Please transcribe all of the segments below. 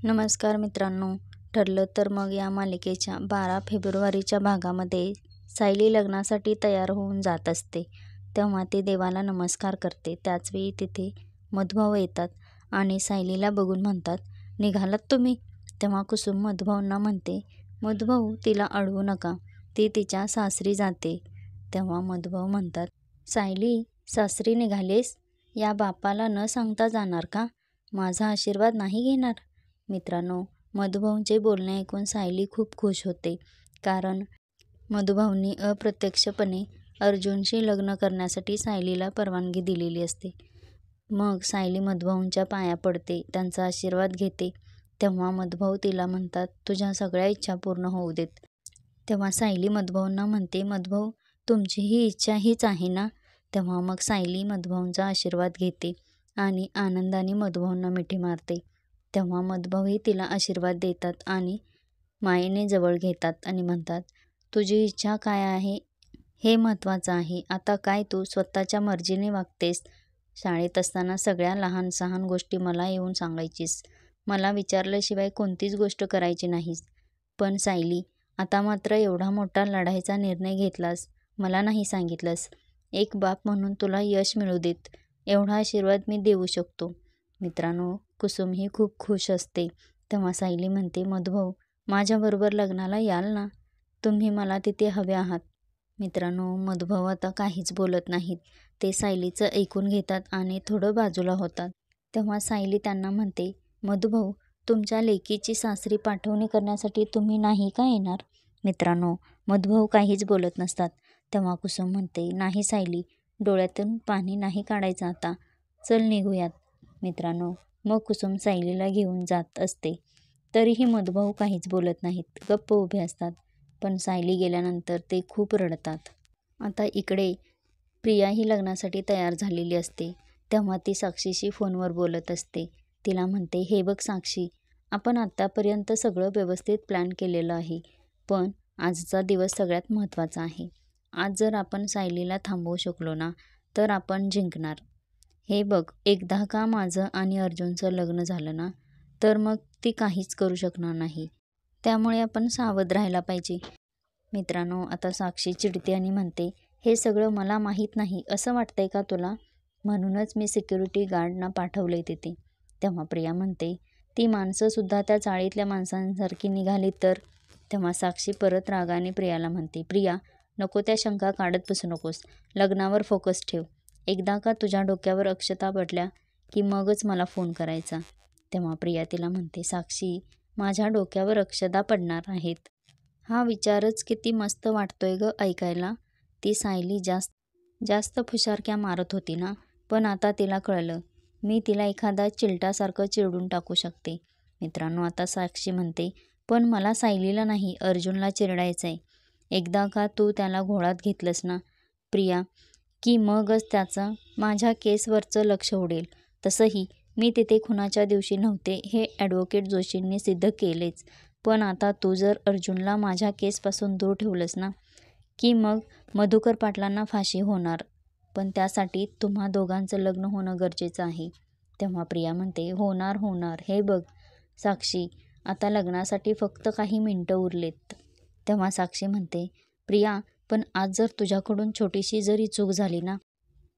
नमस्कार मित्रांनो. ठरलं तर मग या मालिकेच्या 12 फेब्रुवारीच्या भागामध्ये सायली लग्नासाठी तयार होऊन जात असते. तेव्हा ती देवाला नमस्कार करते. त्याचवेळी तिथे मधुभाऊ येतात आणि सायलीला बघून म्हणतात, निघालात तुम्ही? तेव्हा कुसुम मधुभाऊंना म्हणते, मधुभाऊ तिला अडवू नका, ती तिच्या सासरी जाते. तेव्हा मधुभाऊ म्हणतात, सायली सासरी निघालेस? या बापाला न सांगता जाणार का? माझा आशीर्वाद नाही घेणार? मित्रांनो, मधुभाऊंचे बोलणे ऐकून सायली खूप खुश होते. कारण मधुभाऊंनी अप्रत्यक्षपणे अर्जुनशी लग्न करण्यासाठी सायलीला परवानगी दिलेली असते. मग सायली मधुभाऊंच्या पाया पडते, त्यांचा आशीर्वाद घेते. तेव्हा मधुभाऊ तिला म्हणतात, तुझ्या सगळ्या इच्छा पूर्ण होऊ देत. तेव्हा सायली मधुभाऊंना म्हणते, मधुभाऊ तुमची ही इच्छा हीच आहे ना? तेव्हा मग सायली मधुभाऊंचा आशीर्वाद घेते आणि आनंदाने मधुभाऊंना मिठी मारते. तेव्हा मधुभाऊही तिला आशीर्वाद देतात आणि मायेने जवळ घेतात आणि म्हणतात, तुझी इच्छा काय आहे हे महत्त्वाचं आहे. आता काय तू स्वतःच्या मर्जीने वागतेस? शाळेत असताना सगळ्या लहान सहान गोष्टी मला येऊन सांगायचीस. मला विचारल्याशिवाय कोणतीच गोष्ट करायची नाहीस. पण सायली, आता मात्र एवढा मोठा लढाईचा निर्णय घेतलास, मला नाही सांगितलंस. एक बाप म्हणून तुला यश मिळू देत, एवढा आशीर्वाद मी देऊ शकतो. मित्रांनो, कुसुम ही खूप खुश असते. तेव्हा सायली म्हणते, मधुभाऊ माझ्याबरोबर लग्नाला याल ना? तुम्ही मला तिथे हवे आहात. मित्रांनो, मधुभाऊ आता काहीच बोलत नाहीत. ते सायलीचं ऐकून घेतात आणि थोडं बाजूला होतात. तेव्हा सायली त्यांना म्हणते, मधुभाऊ तुमच्या लेकीची सासरी पाठवणी करण्यासाठी तुम्ही नाही का येणार? मित्रांनो, मधुभाऊ काहीच बोलत नसतात. तेव्हा कुसुम म्हणते, नाही सायली, डोळ्यातून पाणी नाही काढायचं आता, चल निघूयात. मित्रांनो, मग कुसुम सायलीला घेऊन जात असते. तरीही मधुभाऊ काहीच बोलत नाहीत, गप्प उभे असतात. पण सायली गेल्यानंतर ते खूप रडतात. आता इकडे प्रिया ही लग्नासाठी तयार झालेली असते. तेव्हा ती साक्षीशी फोनवर बोलत असते. तिला म्हणते, हे बघ साक्षी, आपण आत्तापर्यंत सगळं व्यवस्थित प्लॅन केलेलं आहे. पण आजचा दिवस सगळ्यात महत्त्वाचा आहे. आज जर आपण सायलीला थांबवू शकलो ना, तर आपण जिंकणार. हे बघ, एकदा का माझं आणि अर्जुनचं लग्न झालं ना, तर मग ती काहीच करू शकणार नाही. त्यामुळे आपण सावध राहायला पाहिजे. मित्रांनो, आता साक्षी चिडते आणि म्हणते, हे सगळं मला माहीत नाही असं वाटतंय का तुला? म्हणूनच मी सिक्युरिटी गार्डना पाठवलंय तिथे. तेव्हा प्रिया म्हणते, ती माणसंसुद्धा त्या चाळीतल्या माणसांसारखी निघाली तर? तेव्हा साक्षी परत रागाने प्रियाला म्हणते, प्रिया नको त्या शंका काढत बसू नकोस, लग्नावर फोकस ठेव. एकदा का तुझ्या डोक्यावर अक्षता पडल्या की मगच मला फोन करायचा. तेव्हा प्रिया तिला म्हणते, साक्षी माझ्या डोक्यावर अक्षता पडणार आहेत, हा विचारच किती मस्त वाटतोय ग ऐकायला. ती सायली जास्त फुशारक्या मारत होती ना, पण आता तिला कळलं, मी तिला एखादा चिलटासारखं चिरडून टाकू शकते. मित्रांनो, आता साक्षी म्हणते, पण मला सायलीला नाही, अर्जुनला चिरडायचंय. एकदा का तू त्याला घोळात घेतलंस ना प्रिया, की मगच त्याचं माझ्या केसवरचं लक्ष उडेल. तसंही मी तिथे खुनाच्या दिवशी नव्हते हे ॲडव्होकेट जोशींनी सिद्ध केलेच. पण आता तू जर अर्जुनला माझ्या केसपासून दूर ठेवलंस ना, की मग मधुकर पाटलांना फाशी होणार. पण त्यासाठी तुम्हा दोघांचं लग्न होणं गरजेचं आहे. तेव्हा प्रिया म्हणते, होणार. हे बघ साक्षी, आता लग्नासाठी फक्त काही मिनटं उरलेत. तेव्हा साक्षी म्हणते, प्रिया पण आज जर तुझ्याकडून छोटीशी जरी चूक झाली ना,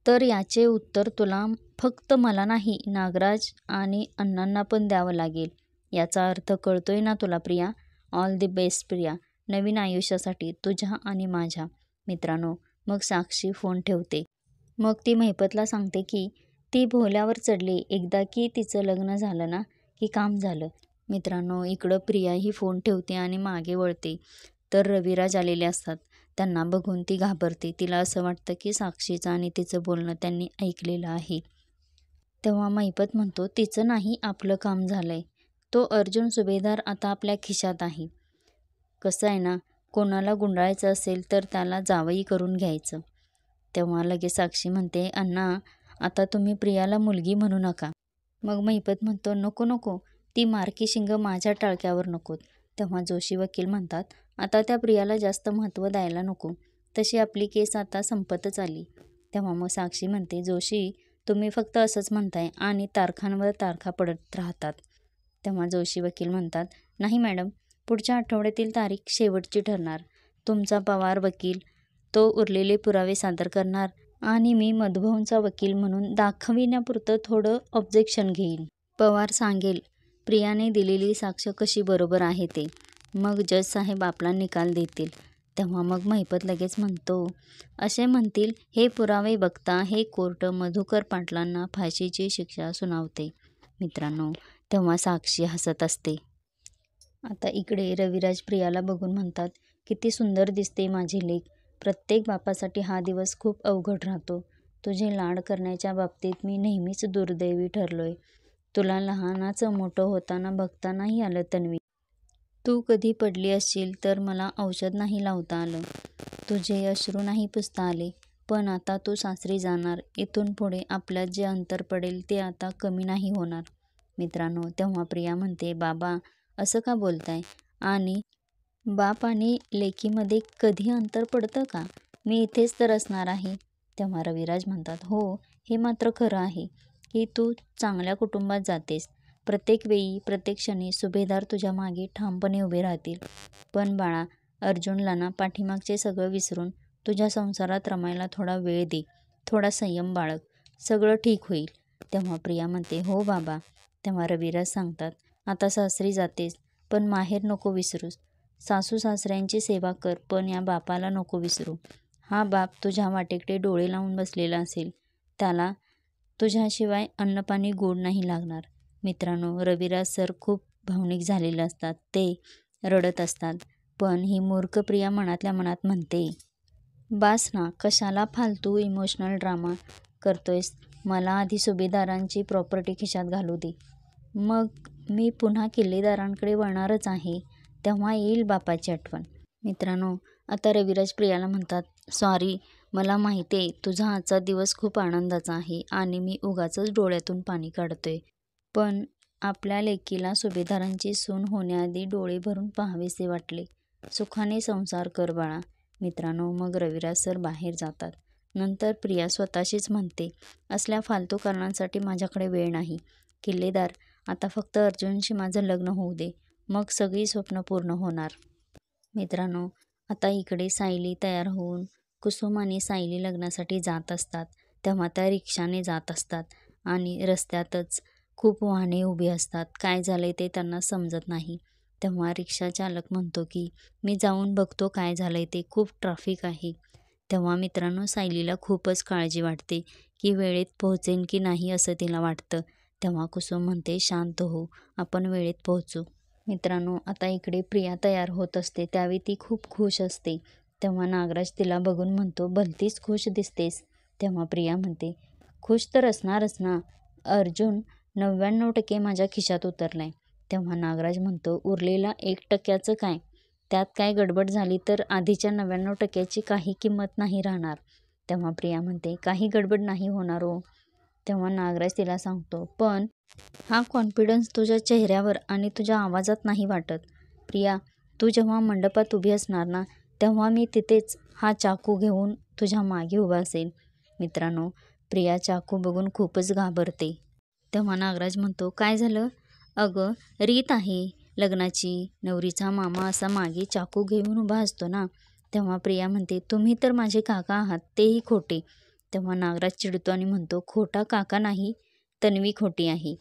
तर याचे उत्तर तुला फक्त मला नाही, नागराज आणि अण्णांना पण द्यावं लागेल. याचा अर्थ कळतोय ना तुला Priya? All the best Priya, नवीन आयुष्यासाठी तुझ्या आणि माझ्या. मित्रांनो, मग साक्षी फोन ठेवते. मग ती महिपतला सांगते की ती भोल्यावर चढली, एकदा की तिचं लग्न झालं ना की काम झालं. मित्रांनो, इकडं प्रिया ही फोन ठेवते आणि मागे वळते तर रविराज आलेले असतात. त्यांना बघून ती घाबरते. तिला असं वाटतं की साक्षीचं आणि तिचं बोलणं त्यांनी ऐकलेलं आहे. तेव्हा महिपत म्हणतो, तिचं नाही, आपलं काम झालंय. तो अर्जुन सुभेदार आता आपल्या खिशात आहे. कसं आहे ना, कोणाला गुंडाळायचं असेल तर त्याला जावई करून घ्यायचं. तेव्हा लगेच साक्षी म्हणते, अण्णा आता तुम्ही प्रियाला मुलगी म्हणू नका. मग महिपत म्हणतो, नको, ती मारकी शिंग माझ्या टाळक्यावर नकोत. तेव्हा जोशी वकील म्हणतात, आता त्या प्रियाला जास्त महत्त्व द्यायला नको, तशी आपली केस आता संपतच आली. तेव्हा मग साक्षी म्हणते, जोशी तुम्ही फक्त असंच म्हणताय आणि तारखांवर तारखा पडत राहतात. तेव्हा जोशी वकील म्हणतात, नाही मॅडम, पुढच्या आठवड्यातील तारीख शेवटची ठरणार. तुमचा पवार वकील तो उरलेले पुरावे सादर करणार आणि मी मधुभाऊंचा वकील म्हणून दाखविण्यापुरतं थोडं ऑब्जेक्शन घेईन. पवार सांगेल प्रियाने दिलेली साक्ष कशी बरोबर आहे ते. मग जज साहेब आपला निकाल देतील. तेव्हा मग महिपत लगेच म्हणतो, असे म्हणतील हे पुरावे बघता हे कोर्ट मधुकर पाटलांना फाशीची शिक्षा सुनावते. मित्रांनो, तेव्हा साक्षी हसत असते. आता इकडे रविराज प्रियाला बघून म्हणतात, किती सुंदर दिसते माझी लेक. प्रत्येक बापासाठी हा दिवस खूप अवघड राहतो. तुझे लाड करण्याच्या बाबतीत मी नेहमीच दुर्दैवी ठरलोय. तुला लहानाचं मोठं होताना बघता नाही आलं तन्वी. तू कधी पडली असशील तर मला औषध नाही लावता आलं. तुझे अश्रू नाही पुसता आले. पण आता तू सासरी जाणार. इथून पुढे आपल्यात जे अंतर पडेल ते आता कमी नाही होणार. मित्रांनो, तेव्हा प्रिया म्हणते, बाबा असं का बोलताय? आणि बाप आणि लेकीमध्ये कधी अंतर पडतं का? मी इथेच तर असणार आहे. तेव्हा रविराज म्हणतात, हो, हे मात्र खरं आहे की तू चांगल्या कुटुंबात जातेस. प्रत्येक वेळी प्रत्येक क्षणी सुभेदार तुझ्या मागे ठामपणे उभे राहतील. पण बाळा, अर्जुनला ना पाठीमागचे सगळं विसरून तुझ्या संसारात रमायला थोडा वेळ दे. थोडा संयम बाळग. सगळं ठीक होईल. तेव्हा प्रिया म्हणते, हो बाबा. तेव्हा रविराज सांगतात, आता सासरी जातेस पण माहेर नको विसरूस. सासू सासऱ्यांची सेवा कर, पण या बापाला नको विसरू. हा बाप तुझ्या वाटेकडे डोळे लावून बसलेला असेल. त्याला तुझ्याशिवाय अन्नपाणी गोड नाही लागणार. मित्रांनो, रविराज सर खूप भावनिक झालेले असतात. ते रडत असतात. पण ही मूर्ख प्रिया मनातल्या मनात म्हणते, बास ना, कशाला फालतू इमोशनल ड्रामा करतोयस. मला आधी सुभेदारांची प्रॉपर्टी खिशात घालू दे. मग मी पुन्हा किल्लेदारांकडे वळणारच आहे. तेव्हा येईल बापाची आठवण. मित्रांनो, आता रविराज प्रियाला म्हणतात, सॉरी, मला माहिती आहे तुझा आजचा दिवस खूप आनंदाचा आहे आणि मी उगाचच डोळ्यातून पाणी काढतोय. पण आपल्या लेकीला सुभेदारांची सून होण्याआधी डोळे भरून पाहावेसे वाटले. सुखाने संसार कर बाळा. मित्रांनो, मग रविराज सर बाहेर जातात. नंतर प्रिया स्वतःशीच म्हणते, असल्या फालतू कारणांसाठी माझ्याकडे वेळ नाही. किल्लेदार, आता फक्त अर्जुनशी माझं लग्न होऊ दे. मग सगळी स्वप्न पूर्ण होणार. मित्रांनो, आता इकडे सायली तयार होऊन कुसुम आणि सायली लग्नासाठी जात असतात. तेव्हा त्या रिक्षाने जात असतात आणि रस्त्यातच खूप वाहने उभी असतात. काय झालंय ते त्यांना समजत नाही. तेव्हा रिक्षा चालक म्हणतो की मी जाऊन बघतो काय झालंय ते, खूप ट्रॅफिक आहे. तेव्हा मित्रांनो, सायलीला खूपच काळजी वाटते की वेळेत पोहोचेन की नाही असं तिला वाटतं. तेव्हा कुसुम म्हणते, शांत हो, आपण वेळेत पोहोचू. मित्रांनो, आता इकडे प्रिया तयार होत असते. त्यावेळी ती खूप खुश असते. तेव्हा नागराज तिला बघून म्हणतो, भलतीच खुश दिसतेस. तेव्हा प्रिया म्हणते, खुश तर असणारच ना. अर्जुन 99% माझ्या खिशात उतरलाय. तेव्हा नागराज म्हणतो, उरलेला 1%चं काय? त्यात काय गडबड झाली तर आधीच्या 99%ची काही किंमत नाही राहणार. तेव्हा प्रिया म्हणते, काही गडबड नाही होणार हो. तेव्हा नागराज तिला सांगतो, पण हा कॉन्फिडन्स तुझ्या चेहऱ्यावर आणि तुझ्या आवाजात नाही वाटत. प्रिया, तू जेव्हा मंडपात उभी असणार ना, तेव्हा मी तिथेच हा चाकू घेऊन तुझ्या मागे उभा असेल. मित्रांनो, प्रिया चाकू बघून खूपच घाबरते. तेव्हा नागराज म्हणतो, काय झालं? अगं, रीत आहे लग्नाची. नवरीचा मामा असा मागे चाकू घेऊन उभा असतो ना. तेव्हा प्रिया म्हणते, तुम्ही तर माझे काका आहात, तेही खोटे. तेव्हा नागराज चिडतो आणि म्हणतो, खोटा काका नाही, तन्वी खोटी आहे.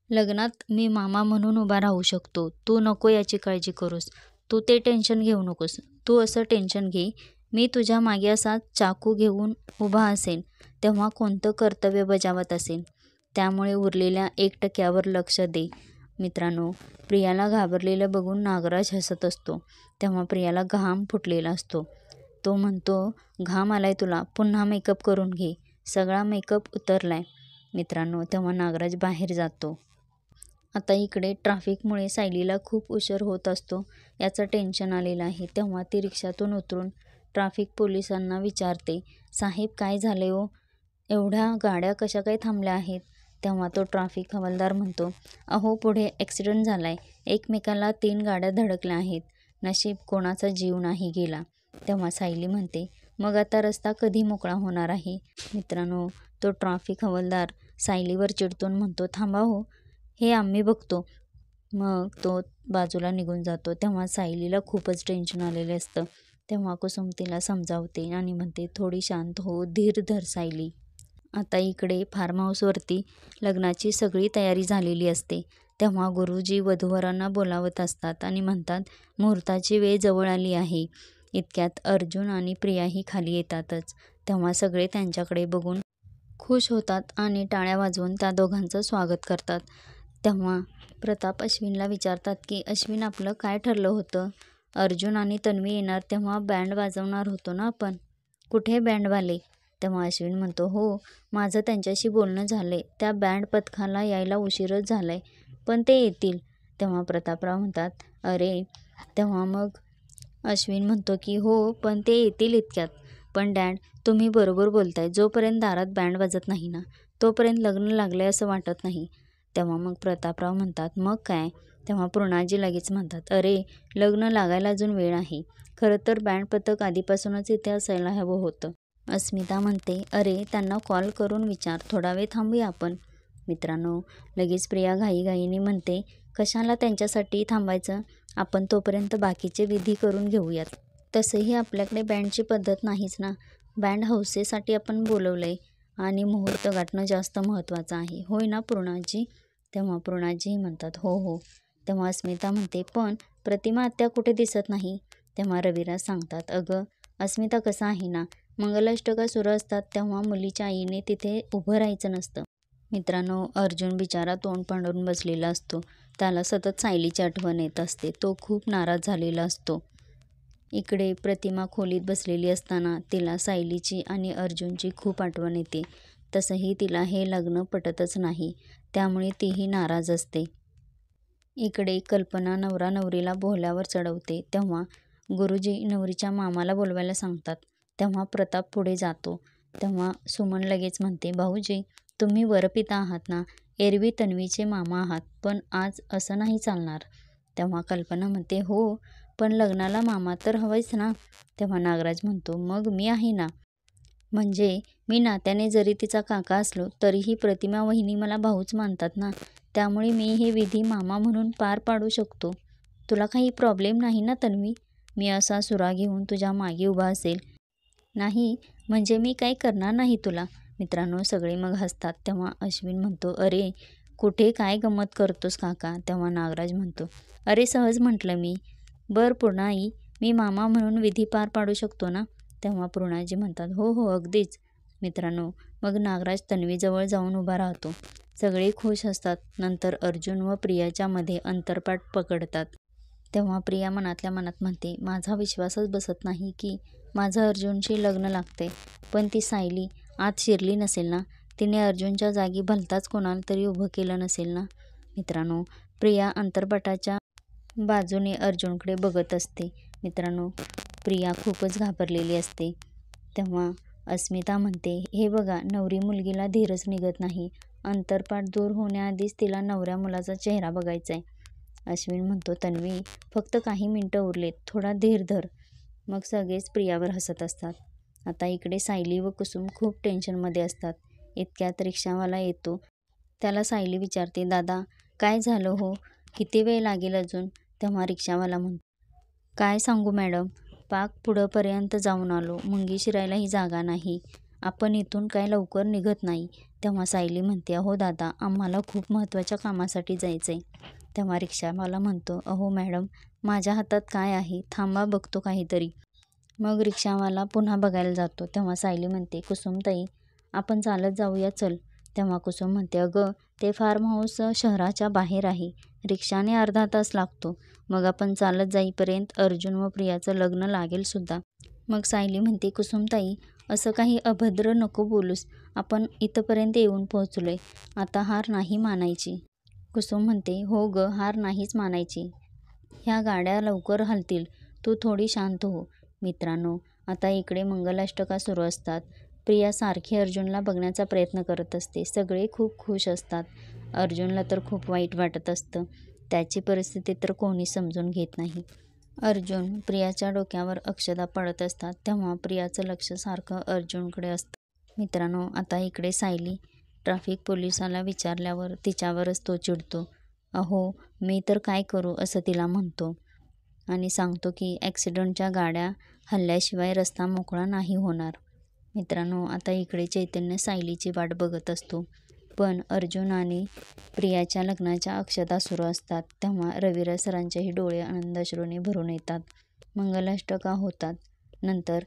लग्नात मी मामा म्हणून उभा राहू शकतो. तू नको याची काळजी करूस. तू ते टेन्शन घेऊ नकोस. तू असं टेन्शन घे, मी तुझ्या मागे असा चाकू घेऊन उभा असेन तेव्हा कोणतं कर्तव्य बजावत असेन. त्यामुळे उरलेल्या 1%वर लक्ष दे. मित्रांनो, प्रियाला घाबरलेलं बघून नागराज हसत असतो. तेव्हा प्रियाला घाम फुटलेला असतो. तो म्हणतो, घाम आलाय तुला, पुन्हा मेकअप करून घे. सगळा मेकअप उतरलाय. मित्रांनो, तेव्हा नागराज बाहेर जातो. आता इकडे ट्रॅफिकमुळे सायलीला खूप उशीर होत असतो. याचं टेन्शन आलेलं आहे. तेव्हा ती रिक्षातून उतरून ट्रॅफिक पोलिसांना विचारते, साहेब काय झाले हो? एवढ्या गाड्या कशा काय थांबल्या आहेत? तेव्हा तो ट्रॅफिक हवालदार म्हणतो, अहो, पुढे ॲक्सिडेंट झालाय. एकमेकाला 3 गाड्या धडकल्या आहेत. नशीब कोणाचा जीव नाही गेला. तेव्हा सायली म्हणते, मग आता रस्ता कधी मोकळा होणार आहे? मित्रांनो, तो ट्रॅफिक हवालदार सायलीवर चिडतून म्हणतो, थांबा हो, हे आम्ही बघतो. मग तो बाजूला निघून जातो. तेव्हा सायलीला खूपच टेन्शन आलेलं असतं. तेव्हा कुसुम तिला समजावते आणि म्हणते, थोडी शांत हो, धीर धर सायली. आता इकडे फार्म हाऊसवरती लग्नाची सगळी तयारी झालेली असते. तेव्हा गुरुजी वधूवरांना बोलावत असतात आणि म्हणतात, मुहूर्ताची वेळ जवळ आली आहे. इतक्यात अर्जुन आणि प्रियाही खाली येतातच. तेव्हा सगळे त्यांच्याकडे बघून खुश होतात आणि टाळ्या वाजवून त्या दोघांचं स्वागत करतात. तेव्हा प्रताप अश्विनला विचारतात की अश्विन, आपलं काय ठरलं होतं? अर्जुन आणि तन्वी येणार तेव्हा बँड वाजवणार होतो ना आपण, कुठे बँडवाले? तेव्हा अश्विन म्हणतो, हो, माझं त्यांच्याशी बोलणं झालंय. त्या बँड पथकाला यायला उशीरच झालाय, पण ते येतील. तेव्हा प्रतापराव म्हणतात, अरे. तेव्हा मग अश्विन म्हणतो की हो, पण ते येतील इतक्यात. पण डॅड, तुम्ही बरोबर बोलताय. जोपर्यंत दारात बँड वाजत नाही ना, तोपर्यंत लग्न लागलंय असं वाटत नाही. तेव्हा मग प्रतापराव म्हणतात, मग काय? तेव्हा पूर्णाजी लगेच म्हणतात, अरे, लग्न लागायला अजून वेळ आहे. खरं तर बँड पथक आधीपासूनच इथे असायला हवं होतं. अस्मिता म्हणते, अरे, त्यांना कॉल करून विचार, थोडा वेळ थांबूया आपण. मित्रांनो, लगेच प्रिया घाईघाईने म्हणते, कशाला त्यांच्यासाठी थांबायचं? आपण तोपर्यंत बाकीचे विधी करून घेऊयात. तसंही आपल्याकडे बँडची पद्धत नाहीच ना. बँड हौसेसाठी आपण बोलवलंय आणि मुहूर्त गाठणं जास्त महत्त्वाचं आहे. होय ना पूर्णाजी? तेव्हा पूर्णाजीही म्हणतात, हो हो. तेव्हा अस्मिता म्हणते, पण प्रतिमा आत्या कुठे दिसत नाही? तेव्हा रविराज सांगतात, अगं अस्मिता, कसं आहे ना, मंगलाष्टका सुरू असतात तेव्हा मुलीच्या आईने तिथे उभं राहायचं नसतं. मित्रांनो, अर्जुन बिचारा तोंड पाडून बसलेला असतो. त्याला सतत सायलीची आठवण येत असते. तो खूप नाराज झालेला असतो. इकडे प्रतिमा खोलीत बसलेली असताना तिला सायलीची आणि अर्जुनची खूप आठवण येते. तसंही तिला हे लग्न पटतच नाही, त्यामुळे तीही नाराज असते. इकडे कल्पना नवरा नवरीला बोहल्यावर चढवते. तेव्हा गुरुजी नवरीच्या मामाला बोलवायला सांगतात. तेव्हा प्रताप पुढे जातो. तेव्हा सुमन लगेच म्हणते, भाऊजी, तुम्ही वरपिता आहात ना, एरवी तन्वीचे मामा आहात, पण आज असं नाही चालणार. तेव्हा कल्पना म्हणते, हो, पण लग्नाला मामा तर हवायच ना. तेव्हा नागराज म्हणतो, मग मी आहे ना. म्हणजे मी नात्याने जरी तिचा काका असलो तरीही प्रतिमा वहिनी मला भाऊच मानतात ना, त्यामुळे मी हे विधी मामा म्हणून पार पाडू शकतो. तुला काही प्रॉब्लेम नाही ना तन्वी? मी असा सुरा घेऊन तुझ्या मागे उभा असेल. नाही म्हणजे मी काही करणार नाही तुला. मित्रांनो, सगळे मग हसतात. तेव्हा अश्विन म्हणतो, अरे, कुठे काय गंमत करतोस काका? तेव्हा नागराज म्हणतो, अरे, सहज म्हटलं मी. बरं पूर्णाई, मी मामा म्हणून विधी पार पाडू शकतो ना? तेव्हा पूर्णाजी म्हणतात, हो हो, अगदीच. मित्रांनो, मग नागराज तन्वीजवळ जाऊन उभा राहतो. सगळे खुश असतात. नंतर अर्जुन व प्रियाच्या मध्ये अंतरपाट पकडतात. तेव्हा प्रिया मनातल्या मनात म्हणते, माझा विश्वासच बसत नाही की माझं अर्जुनशी लग्न लागतंय. पण ती सायली आत शिरली नसेल ना? तिने अर्जुनच्या जागी भलताच कोणाला तरी उभं केलं नसेल ना? मित्रांनो, प्रिया अंतरपाटाच्या बाजूने अर्जुनकडे बघत असते. मित्रांनो, प्रिया खूपच घाबरलेली असते. तेव्हा अस्मिता म्हणते, हे बघा, नवरी मुलगीला धीरच निघत नाही. अंतरपाट दूर होण्याआधीच तिला नवऱ्या मुलाचा चेहरा बघायचा आहे. अश्विन म्हणतो, तन्वी, फक्त काही मिनटं उरलेत, थोडा धीर धर. मग सगळेच प्रियावर हसत असतात. आता इकडे सायली व कुसुम खूप टेन्शनमध्ये असतात. इतक्यात रिक्षावाला येतो. त्याला सायली विचारते, दादा, काय झालं हो? किती वेळ लागेल अजून? तेव्हा रिक्षावाला म्हणतो, काय सांगू मॅडम, पाक पुढंपर्यंत जाऊन आलो, मुंगी शिरायलाही जागा नाही. आपण इथून काय लवकर निघत नाही. तेव्हा सायली म्हणते, अहो दादा, आम्हाला खूप महत्त्वाच्या कामासाठी जायचं आहे. तेव्हा रिक्षावाला म्हणतो, अहो मॅडम, माझ्या हातात काय आहे, थांबा बघतो काहीतरी. मग रिक्षावाला पुन्हा बघायला जातो. तेव्हा सायली म्हणते, कुसुमताई, आपण चालत जाऊया, चल. तेव्हा कुसुम म्हणते, अगं, ते फार्म हाऊस शहराच्या बाहेर आहे. रिक्षाने अर्धा तास लागतो. मग आपण चालत जाईपर्यंत अर्जुन व प्रियाचं लग्न लागेल सुद्धा. मग सायली म्हणते, कुसुमताई, असं काही अभद्र नको बोलूस. आपण इथंपर्यंत येऊन पोहोचलोय. आता हार नाही मानायची. कुसुम म्हणते, हो ग, हार नाहीच मानायची. ह्या गाड्या लवकर हलतील. तू थोडी शांत हो. मित्रांनो, आता इकडे मंगलाष्टका सुरू असतात. प्रिया सारखी अर्जुनला बघण्याचा प्रयत्न करत असते. सगळे खूप खुश असतात. अर्जुनला तर खूप वाईट वाटत असतं. त्याची परिस्थिती तर कोणी समजून घेत नाही. अर्जुन प्रियाच्या डोक्यावर अक्षता पडत असतात. तेव्हा प्रियाचं लक्ष सारखं अर्जुनकडे असतं. मित्रांनो, आता इकडे सायली ट्रॅफिक पोलिसाला विचारल्यावर तिच्यावरच तो चिडतो. अहो मी तर काय करू असं तिला म्हणतो आणि सांगतो की ॲक्सिडेंटच्या गाड्या हल्ल्याशिवाय रस्ता मोकळा नाही होणार. मित्रांनो, आता इकडे चैतन्य सायलीची वाट बघत असतो. पण अर्जुन आणि प्रियाच्या लग्नाच्या अक्षता सुरू असतात तेव्हा रविराज सरांचेही डोळे आनंदाश्रूने भरून येतात. मंगलाष्टका होतात. नंतर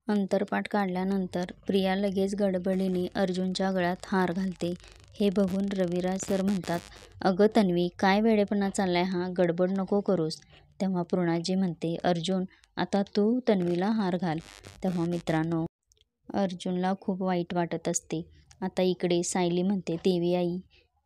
अंतरपाट काढल्यानंतर प्रिया लगेच गडबडीने अर्जुनच्या गळ्यात हार घालते. हे बघून रविराज सर म्हणतात, अगं तन्वी, काय वेडेपणा चाललाय हा, गडबड नको करूस. तेव्हा पूर्णाजी म्हणते, अर्जुन आता तू तन्वीला हार घाल. तेव्हा मित्रांनो, अर्जुनला खूप वाईट वाटत असते. आता इकडे सायली म्हणते, देवी आई,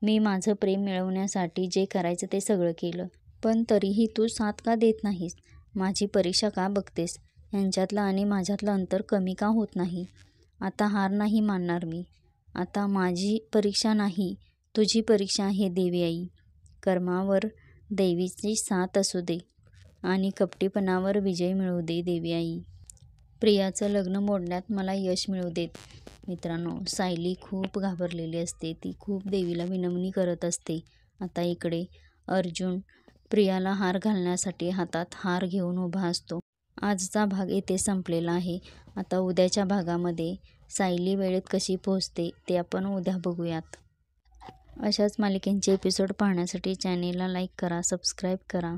मी माझं प्रेम मिळवण्यासाठी जे करायचं ते सगळं केलं, पण तरीही तू साथ का देत नाहीस? माझी परीक्षा का बघतेस? यांच्यातलं आणि माझ्यातलं अंतर कमी का होत नाही? आता हार नाही मानणार मी. आता माझी परीक्षा नाही, तुझी परीक्षा आहे देवी आई. कर्मावर देवीची साथ असू दे आणि कपटीपणावर विजय मिळवू दे देवी आई. प्रियाचं लग्न मोडण्यात मला यश मिळू देत. मित्रांनो, सायली खूप घाबरलेली असते. ती खूप देवीला विनवणी करत असते. आता इकडे अर्जुन प्रियाला हार घालण्यासाठी हातात हार घेऊन उभा असतो. आजचा भाग येथे संपलेला आहे. आता उद्याच्या भागामध्ये सायली वेळेत कशी पोहोचते ते आपण उद्या बघूयात. अशाच मालिकेंचे एपिसोड पाहण्यासाठी चॅनेलला लाईक करा, सबस्क्राईब करा.